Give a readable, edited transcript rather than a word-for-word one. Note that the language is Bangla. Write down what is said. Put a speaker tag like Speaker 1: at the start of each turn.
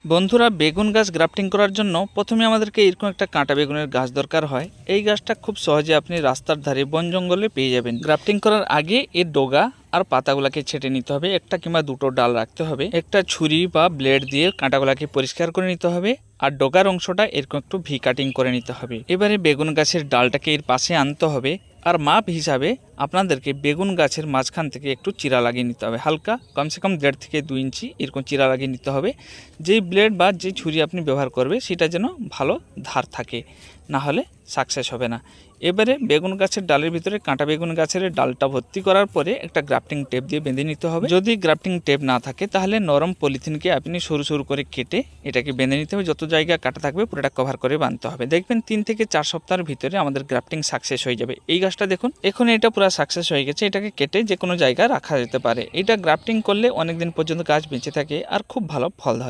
Speaker 1: বন্ধুরা, বেগুন গাছ গ্রাফটিং করার জন্য প্রথমে আমাদেরকে এরকম একটা কাঁটা বেগুনের গাছ দরকার হয়। এই গাছটা খুব সহজে আপনি রাস্তার ধারে বন জঙ্গলে পেয়ে যাবেন। গ্রাফটিং করার আগে এর ডগা আর পাতাগুলাকে ছেটে নিতে হবে। একটা কিংবা দুটো ডাল রাখতে হবে। একটা ছুরি বা ব্লেড দিয়ে কাঁটাগুলাকে পরিষ্কার করে নিতে হবে। আর ডগার অংশটা এরকম একটু ভি কাটিং করে নিতে হবে। এবারে বেগুন গাছের ডালটাকে এর পাশে আনতে হবে। আর মাপ হিসাবে আপনাদেরকে বেগুন গাছের মাঝখান থেকে একটু চিরা লাগিয়ে নিতে হবে। হালকা কমসে কম 1.5 থেকে 2 ইঞ্চি এরকম চিরা লাগিয়ে নিতে হবে। যেই ব্লেড বা যে ছুরি আপনি ব্যবহার করবে সেটা যেন ভালো ধার থাকে, না হলে সাকসেস হবে না। এবারে বেগুন গাছের ডালের ভিতরে কাঁটা বেগুন গাছের ডালটা ভর্তি করার পরে একটা গ্রাফটিং টেপ দিয়ে বেঁধে নিতে হবে। যদি গ্রাফটিং টেপ না থাকে তাহলে নরম পলিথিনকে আপনি সরু সরু করে কেটে এটাকে বেঁধে নিতে হবে। যত জায়গা কাটা থাকবে পুরোটা কভার করে বাঁধতে হবে। দেখবেন 3 থেকে 4 সপ্তাহের ভিতরে আমাদের গ্রাফটিং সাকসেস হয়ে যাবে। এই গাছটা দেখুন, এখন এটা পুরো সাকসেস হয়ে গেছে। এটাকে কেটে যে কোনো জায়গায় রাখা যেতে পারে। এটা গ্রাফটিং করলে অনেকদিন পর্যন্ত গাছ বেঁচে থাকে আর খুব ভালো ফল ধরে।